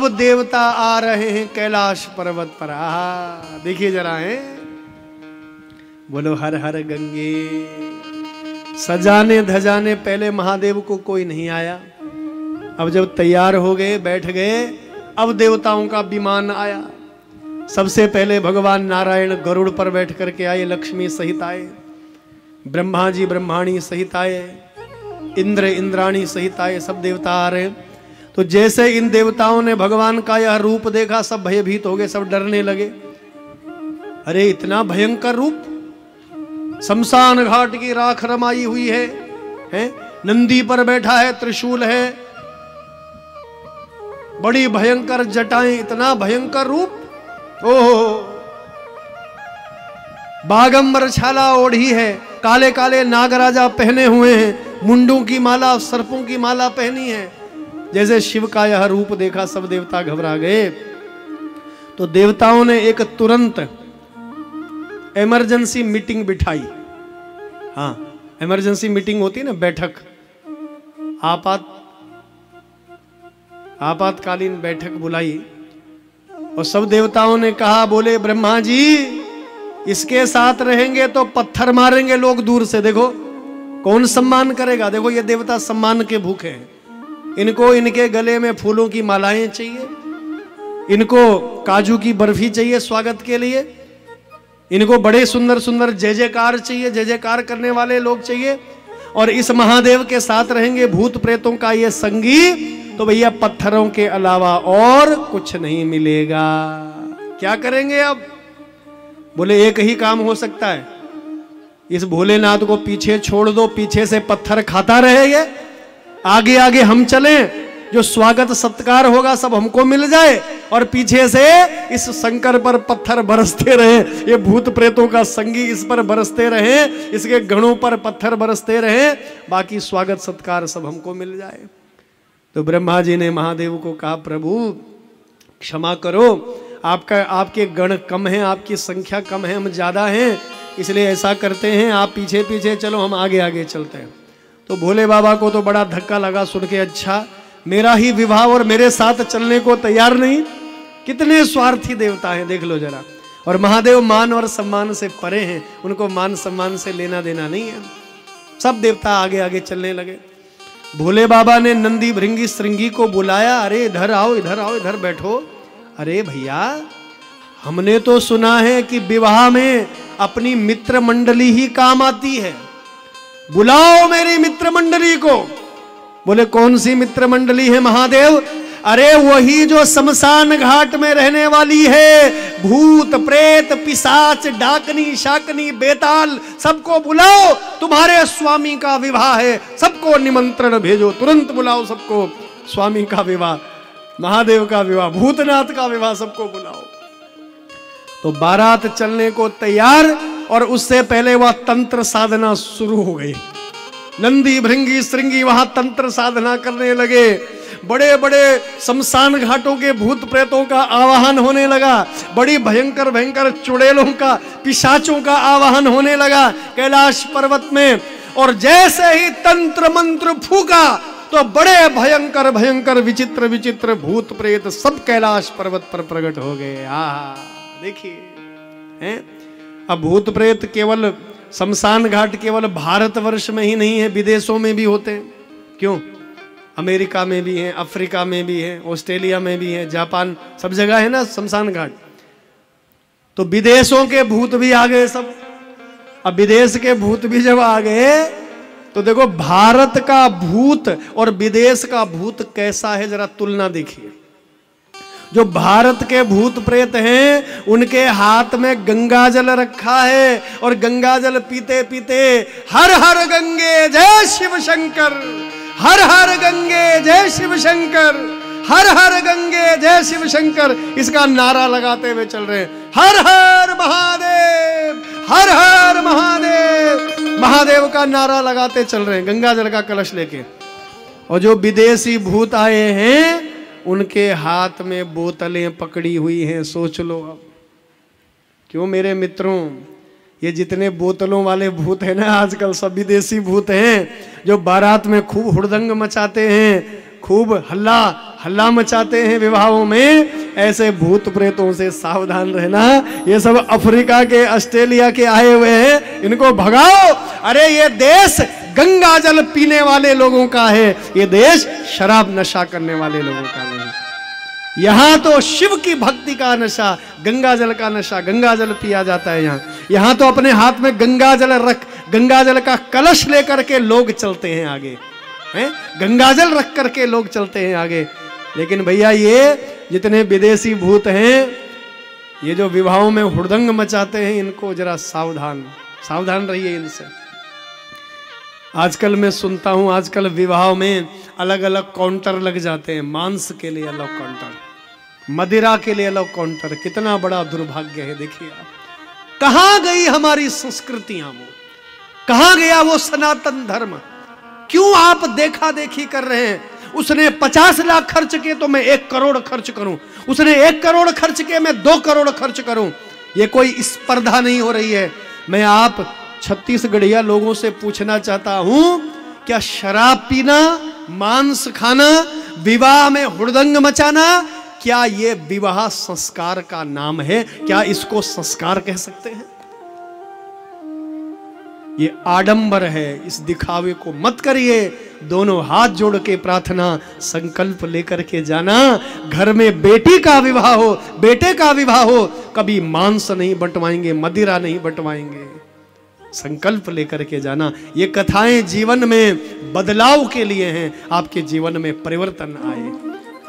अब देवता आ रहे हैं कैलाश पर्वत पर। आहा, देखिए जरा है, बोलो हर हर गंगे। सजाने धजाने पहले महादेव को कोई नहीं आया, अब जब तैयार हो गए बैठ गए, अब देवताओं का विमान आया। सबसे पहले भगवान नारायण गरुड़ पर बैठ करके आए, लक्ष्मी सहित आए, ब्रह्मा जी ब्रह्माणी सहित आए, इंद्र इंद्राणी सहित आए, सब देवता आ रहे। तो जैसे इन देवताओं ने भगवान का यह रूप देखा, सब भयभीत हो गए, सब डरने लगे। अरे इतना भयंकर रूप, शमशान घाट की राख रमाई हुई है, नंदी पर बैठा है, त्रिशूल है, बड़ी भयंकर जटाएं, इतना भयंकर रूप। ओहो, बागंबर छाला ओढ़ी है, काले काले नागराजा पहने हुए हैं, मुंडों की माला, सर्पों की माला पहनी है। जैसे शिव का यह रूप देखा सब देवता घबरा गए। तो देवताओं ने एक तुरंत इमरजेंसी मीटिंग बिठाई। हाँ, इमरजेंसी मीटिंग होती है ना, बैठक, आपातकालीन बैठक बुलाई और सब देवताओं ने कहा, बोले ब्रह्मा जी इसके साथ रहेंगे तो पत्थर मारेंगे लोग दूर से, देखो कौन सम्मान करेगा। देखो ये देवता सम्मान के भूखे हैं, इनको इनके गले में फूलों की मालाएं चाहिए, इनको काजू की बर्फी चाहिए स्वागत के लिए, इनको बड़े सुंदर सुंदर जय जयकार चाहिए, जय जयकार करने वाले लोग चाहिए। और इस महादेव के साथ रहेंगे भूत प्रेतों का ये संगी, तो भैया पत्थरों के अलावा और कुछ नहीं मिलेगा। क्या करेंगे अब? बोले एक ही काम हो सकता है, इस भोलेनाथ को पीछे छोड़ दो, पीछे से पत्थर खाता रहेगा, आगे आगे हम चलें, जो स्वागत सत्कार होगा सब हमको मिल जाए, और पीछे से इस शंकर पर पत्थर बरसते रहे, ये भूत प्रेतों का संगी इस पर बरसते रहे, इसके गणों पर पत्थर बरसते रहे, बाकी स्वागत सत्कार सब हमको मिल जाए। तो ब्रह्मा जी ने महादेव को कहा, प्रभु क्षमा करो, आपके गण कम हैं, आपकी संख्या कम है, हम ज्यादा हैं, इसलिए ऐसा करते हैं आप पीछे पीछे चलो, हम आगे आगे चलते हैं। तो भोले बाबा को तो बड़ा धक्का लगा सुन के, अच्छा मेरा ही विवाह और मेरे साथ चलने को तैयार नहीं, कितने स्वार्थी देवता हैं देख लो जरा। और महादेव मान और सम्मान से परे हैं, उनको मान सम्मान से लेना देना नहीं है। सब देवता आगे आगे चलने लगे। भोले बाबा ने नंदी भृंगी श्रृंगी को बुलाया, अरे इधर आओ इधर आओ इधर बैठो। अरे भैया हमने तो सुना है कि विवाह में अपनी मित्र मंडली ही काम आती है, बुलाओ मेरी मित्र मंडली को। बोले कौन सी मित्र मंडली है महादेव? अरे वही जो शमशान घाट में रहने वाली है, भूत प्रेत पिशाच डाकनी शाकनी बेताल, सबको बुलाओ, तुम्हारे स्वामी का विवाह है, सबको निमंत्रण भेजो, तुरंत बुलाओ सबको, स्वामी का विवाह, महादेव का विवाह, भूतनाथ का विवाह, सबको बुलाओ। तो बारात चलने को तैयार, और उससे पहले वह तंत्र साधना शुरू हो गई। नंदी भृंगी श्रृंगी वहां तंत्र साधना करने लगे, बड़े बड़े शमशान घाटों के भूत प्रेतों का आवाहन होने लगा, बड़ी भयंकर भयंकर चुड़ैलों का पिशाचों का आवाहन होने लगा कैलाश पर्वत में। और जैसे ही तंत्र मंत्र फूका तो बड़े भयंकर भयंकर विचित्र विचित्र भूत प्रेत सब कैलाश पर्वत पर प्रकट हो गए। देखिए हैं, अब भूत प्रेत केवल शमशान घाट केवल भारतवर्ष में ही नहीं है, विदेशों में भी होते हैं। क्यों? अमेरिका में भी है, अफ्रीका में भी है, ऑस्ट्रेलिया में भी है, जापान, सब जगह है ना शमशान घाट। तो विदेशों के भूत भी आ गए सब। अब विदेश के भूत भी जब आ गए तो देखो भारत का भूत और विदेश का भूत कैसा है, जरा तुलना देखिए। जो भारत के भूत प्रेत हैं उनके हाथ में गंगा जल रखा है, और गंगा जल पीते पीते हर हर गंगे जय शिव शंकर, हर हर गंगे जय शिव शंकर, हर हर गंगे जय शिव शंकर, इसका नारा लगाते हुए चल रहे हैं। हर हर महादेव, हर हर महादेव, महादेव का नारा लगाते चल रहे हैं गंगा जल का कलश लेके। और जो विदेशी भूत आए हैं उनके हाथ में बोतलें पकड़ी हुई हैं। सोच लो अब, क्यों मेरे मित्रों, ये जितने बोतलों वाले भूत हैं ना आजकल, सब विदेशी भूत हैं, जो बारात में खूब हुड़दंग मचाते हैं, खूब हल्ला हल्ला मचाते हैं विवाहों में, ऐसे भूत प्रेतों से सावधान रहना। ये सब अफ्रीका के, ऑस्ट्रेलिया के आए हुए हैं, इनको भगाओ। अरे ये देश गंगा जल पीने वाले लोगों का है, ये देश शराब नशा करने वाले लोगों का नहीं। यहां तो शिव की भक्ति का नशा, गंगा जल का नशा, गंगा जल पिया जाता है। यहां तो अपने हाथ में गंगा जल रख, गंगा जल का कलश लेकर के लोग चलते हैं आगे, हैं? गंगा जल रख करके लोग चलते हैं आगे। लेकिन भैया ये जितने विदेशी भूत हैं, ये जो विवाहों में हुड़दंग मचाते हैं, इनको जरा सावधान सावधान रहिए इनसे। आजकल मैं सुनता हूं, आजकल विवाह में अलग अलग काउंटर लग जाते हैं। मांस के लिए अलग काउंटर, मदिरा के लिए अलग काउंटर। कितना बड़ा दुर्भाग्य है। देखिए आप, कहां गई हमारी संस्कृतियां, वो कहां गया वो सनातन धर्म? क्यों आप देखा देखी कर रहे हैं? उसने 50 लाख खर्च किए तो मैं 1 करोड़ खर्च करूं, उसने 1 करोड़ खर्च किए मैं 2 करोड़ खर्च करूं। ये कोई स्पर्धा नहीं हो रही है। मैं आप छत्तीसगढ़िया लोगों से पूछना चाहता हूं, क्या शराब पीना, मांस खाना, विवाह में हुड़दंग मचाना, क्या ये विवाह संस्कार का नाम है? क्या इसको संस्कार कह सकते हैं? ये आडंबर है। इस दिखावे को मत करिए। दोनों हाथ जोड़ के प्रार्थना, संकल्प लेकर के जाना। घर में बेटी का विवाह हो, बेटे का विवाह हो, कभी मांस नहीं बंटवाएंगे, मदिरा नहीं बंटवाएंगे। संकल्प लेकर के जाना। ये कथाएं जीवन में बदलाव के लिए हैं। आपके जीवन में परिवर्तन आए,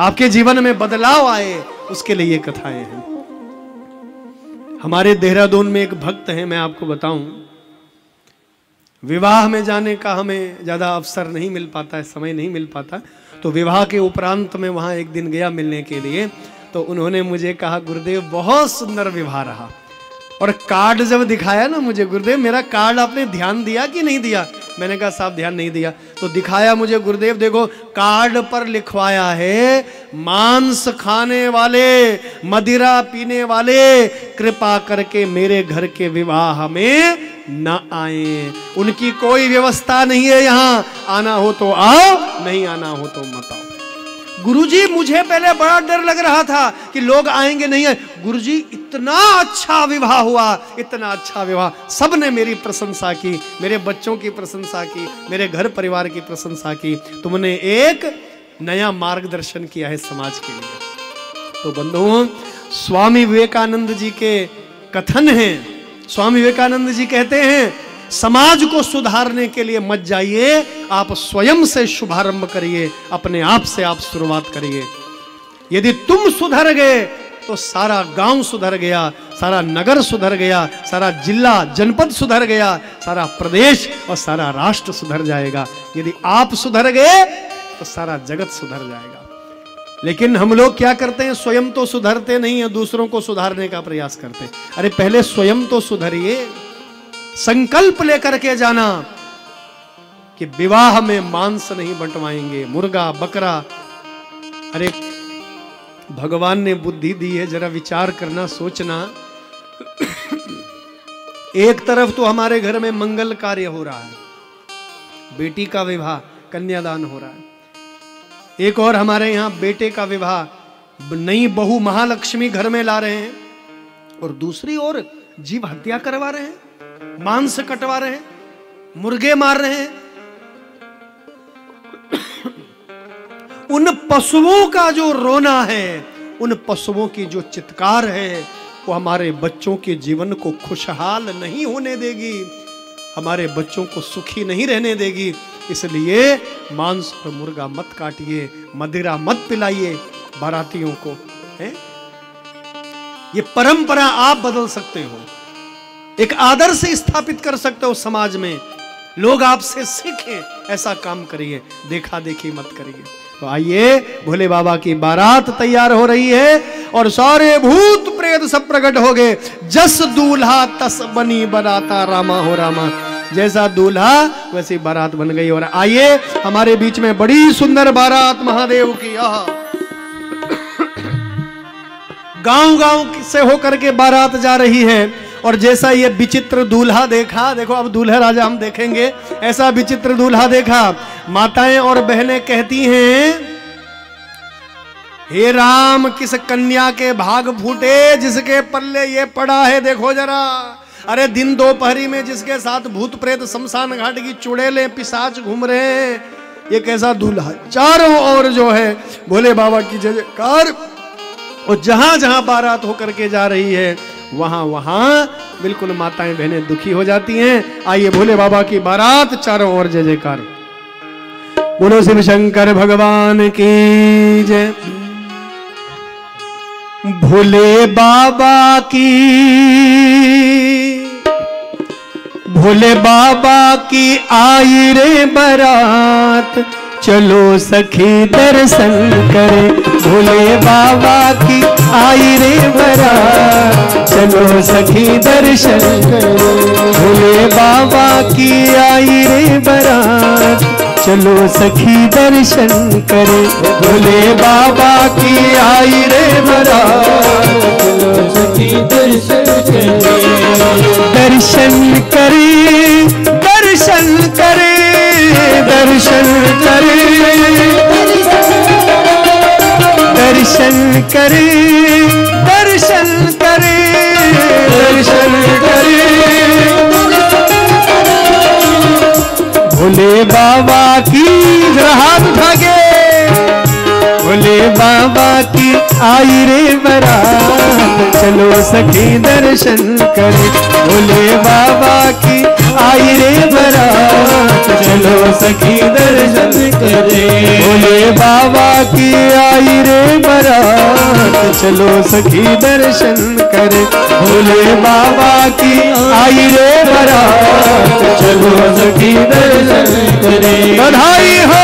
आपके जीवन में बदलाव आए, उसके लिए ये कथाएं हैं। हमारे देहरादून में एक भक्त हैं, मैं आपको बताऊं, विवाह में जाने का हमें ज़्यादा अवसर नहीं मिल पाता है, समय नहीं मिल पाता। तो विवाह के उपरांत में वहाँ एक दिन गया मिलने के लिए, तो उन्होंने मुझे कहा, गुरुदेव बहुत सुंदर विवाह रहा। और कार्ड जब दिखाया ना मुझे, गुरुदेव मेरा कार्ड आपने ध्यान दिया कि नहीं दिया? मैंने कहा साहब ध्यान नहीं दिया। तो दिखाया मुझे, गुरुदेव देखो कार्ड पर लिखवाया है, मांस खाने वाले, मदिरा पीने वाले कृपा करके मेरे घर के विवाह में न आए। उनकी कोई व्यवस्था नहीं है यहाँ। आना हो तो आओ, नहीं आना हो तो मत आओ। गुरुजी मुझे पहले बड़ा डर लग रहा था कि लोग आएंगे नहीं आए। गुरुजी इतना अच्छा विवाह हुआ, इतना अच्छा विवाह, सबने मेरी प्रशंसा की, मेरे बच्चों की प्रशंसा की, मेरे घर परिवार की प्रशंसा की। तुमने एक नया मार्गदर्शन किया है समाज के लिए। तो बंधुओं, स्वामी विवेकानंद जी के कथन हैं। स्वामी विवेकानंद जी कहते हैं, समाज को सुधारने के लिए मत जाइए, आप स्वयं से शुभारंभ करिए, अपने आप से आप शुरुआत करिए। यदि तुम सुधर गए तो सारा गांव सुधर गया, सारा नगर सुधर गया, सारा जिला जनपद सुधर गया, सारा प्रदेश और सारा राष्ट्र सुधर जाएगा। यदि आप सुधर गए तो सारा जगत सुधर जाएगा। लेकिन हम लोग क्या करते हैं, स्वयं तो सुधरते नहीं है, दूसरों को सुधारने का प्रयास करते हैं। अरे पहले स्वयं तो सुधरिए। संकल्प लेकर के जाना कि विवाह में मांस नहीं बंटवाएंगे, मुर्गा बकरा। अरे भगवान ने बुद्धि दी है, जरा विचार करना, सोचना। एक तरफ तो हमारे घर में मंगल कार्य हो रहा है, बेटी का विवाह, कन्यादान हो रहा है। एक और हमारे यहाँ बेटे का विवाह, नई बहू महालक्ष्मी घर में ला रहे हैं, और दूसरी ओर जीव हत्या करवा रहे हैं, मांस कटवा रहे हैं, मुर्गे मार रहे हैं। उन पशुओं का जो रोना है, उन पशुओं की जो चित्कार है, वो हमारे बच्चों के जीवन को खुशहाल नहीं होने देगी, हमारे बच्चों को सुखी नहीं रहने देगी। इसलिए मांस और मुर्गा मत काटिए, मदिरा मत पिलाइए बारातियों को, है? ये परंपरा आप बदल सकते हो, एक आदर्श स्थापित कर सकते हो समाज में। लोग आपसे सीखें, ऐसा काम करिए, देखा देखी मत करिए। तो आइए, भोले बाबा की बारात तैयार हो रही है और सारे भूत प्रेत सब प्रकट हो गए। जस दूल्हा तस बनी बराता, रामा हो रामा। जैसा दूल्हा वैसी बारात बन गई। और आइए, हमारे बीच में बड़ी सुंदर बारात महादेव की, गांव गांव से होकर के बारात जा रही है। और जैसा ये विचित्र दूल्हा देखा, देखो अब दूल्हा राजा हम देखेंगे, ऐसा विचित्र दूल्हा देखा। माताएं और बहनें कहती हैं हे राम किस कन्या के भाग फूटे जिसके पल्ले ये पड़ा है, देखो जरा। अरे दिन दोपहरी में जिसके साथ भूत प्रेत शमशान घाट की चुड़ैलें पिशाच घूम रहे हैं, ये कैसा दूल्हा। चारों ओर जो है भोले बाबा की जय जयकार, और जहां जहां बारात होकर के जा रही है वहां वहां बिल्कुल माताएं बहनें दुखी हो जाती हैं। आइए भोले बाबा की बारात, चारों ओर जय जयकार। बोलो शिव शंकर भगवान की जय। भोले बाबा की, भोले बाबा की आई रे बारात, चलो सखी दर्शन करे। भोले बाबा की आई रे बारात, चलो सखी दर्शन करे। भोले बाबा की आई रे बारात, चलो सखी दर्शन करे। भोले बाबा की आई रे बारात, चलो सखी दर्शन करे। दर्शन करे, दर्शन करे, दर्शन करे, दर्शन करे, दर्शन करे, दर्शन करे। भोले बाबा की, जरा हाथ उठा के। भोले बाबा की आई रे बारात, चलो सखी दर्शन करे। भोले बाबा की आई रे बारात, चलो सखी दर्शन करे। भोले बाबा की आई रे बारात, चलो सखी दर्शन करे। भोले बाबा की आई रे बारात, चलो सखी दर्शन करे। बधाई हो।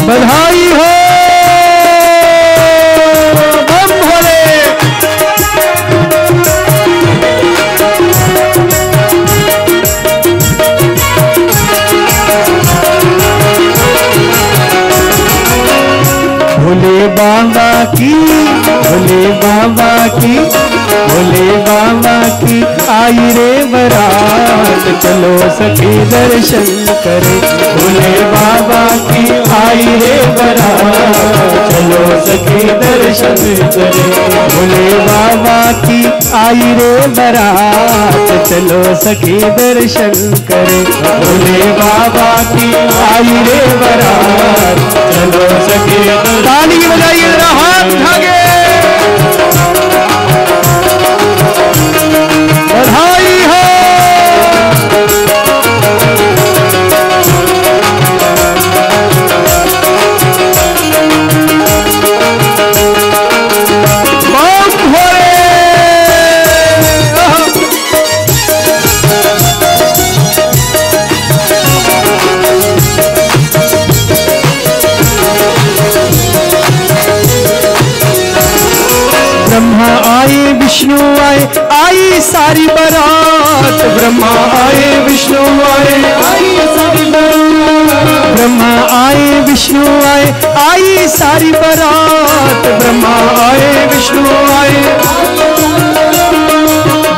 बधाई हो। बम भोले। भोले बाबा की, भोले बाबा की, भोले बाबा की आई रे बारात, चलो सखी दर्शन करे। भोले बाबा की आई रे बारात, चलो सखी दर्शन करे। भोले बाबा की आई रे बारात, चलो सखी दर्शन करे। भोले बाबा की आई रे बारात, चलो सखी। ताली बजाइए, जरा हाथ उठा के। बधाई हो। बम भोले। ब्रह्मा आए विष्णु आए, आई सारी बारात। ब्रह्मा आए विष्णु आए, आई सारी बारात। ब्रह्मा आए विष्णु आए, आई सारी बारात। ब्रह्मा आए विष्णु आए,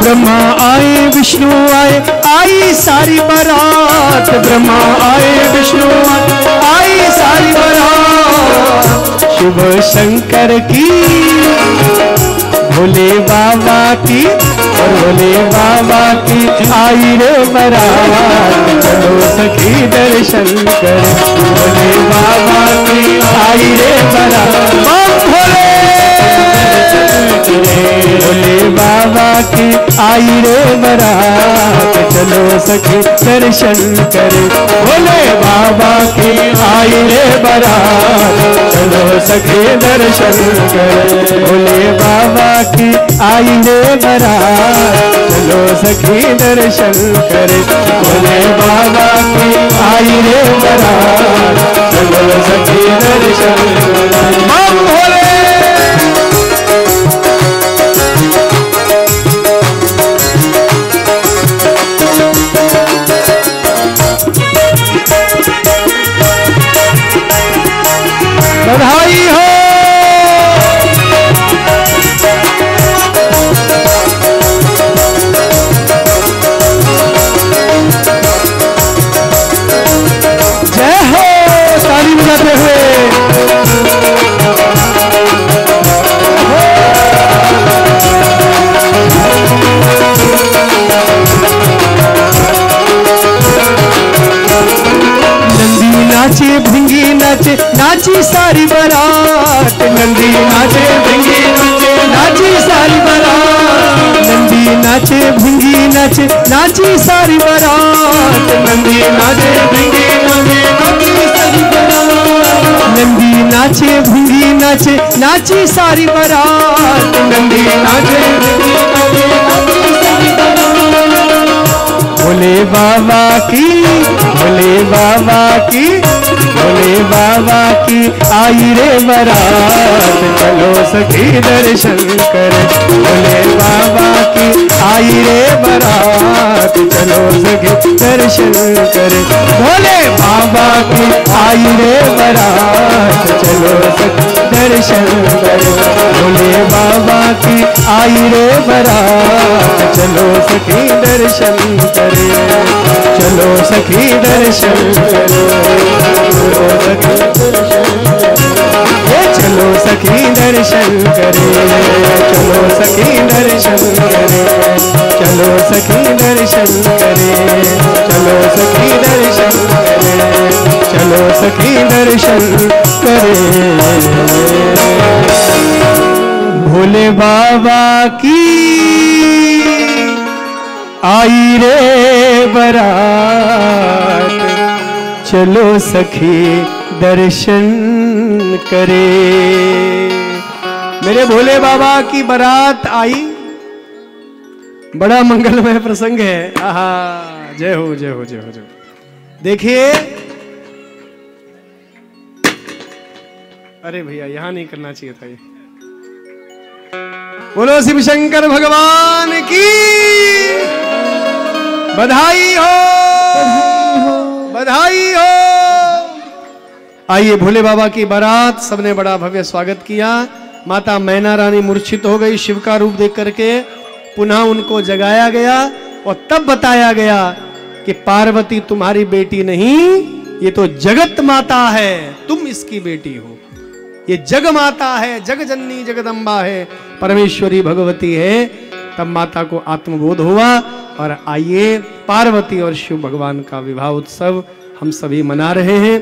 ब्रह्मा आए विष्णु आए, आई सारी बारात। ब्रह्मा आए विष्णु आए, आई सारी बारात। शिव शंकर की, भोले बाबा की, और भोले बाबा की आई रे बारात, चलो सखी दर्शन करे। भोले बाबा की आई रे बारात। भोले भोले बाबा की आई रे बारात, चलो सखी दर्शन करे। भोले बाबा की आई रे बारात, चलो सखी दर्शन करे। भोले बाबा की आई रे बारात, चलो सखी दर्शन करे। भोले बाबा की आई रे बारात, चलो सखी दर्शन करे। भोले नाचे भिंगी नाचे नाची सारी बारात, नंदी नाचे भिंगी नाचे नाची सारी बारात, नंदी नाचे भिंगी नाचे नाची सारी बारात, नंदी नाचे भिंगी नाचे नाची सारी बारात। भोले बाबा की, भोले बाबा की, भोले बाबा की आई रे बारात, चलो सखी दर्शन कर। भोले बाबा की आई रे बारात, चलो सखी दर्शन कर। भोले बाबा की आई रे बारात, चलो सखी दर्शन कर। भोले बाबा की आई रे बारात, चलो सखी दर्शन कर। चलो सखी दर्शन कर, चलो सखी दर्शन करे, चलो सखी दर्शन करे, चलो सखी दर्शन करे, चलो सखी दर्शन करे, चलो सखी दर्शन करे। भोले बाबा की आई रे बारात, चलो सखी दर्शन करे। मेरे भोले बाबा की बारात आई, बड़ा मंगलमय प्रसंग है। आहा, जय हो जय हो जय हो जय हो। देखिए, अरे भैया यहां नहीं करना चाहिए था ये। बोलो शिव शंकर भगवान की बधाई हो, बधाई हो। आइए, भोले बाबा की बारात, सबने बड़ा भव्य स्वागत किया। माता मैना रानी मूर्छित हो गई शिव का रूप देख करके, पुनः उनको जगाया गया और तब बताया गया कि पार्वती तुम्हारी बेटी नहीं, ये तो जगत माता है, तुम इसकी बेटी हो। ये जग माता है, जग जननी जगदम्बा है, परमेश्वरी भगवती है। तब माता को आत्मबोध हुआ और आइए पार्वती और शिव भगवान का विवाह उत्सव हम सभी मना रहे हैं।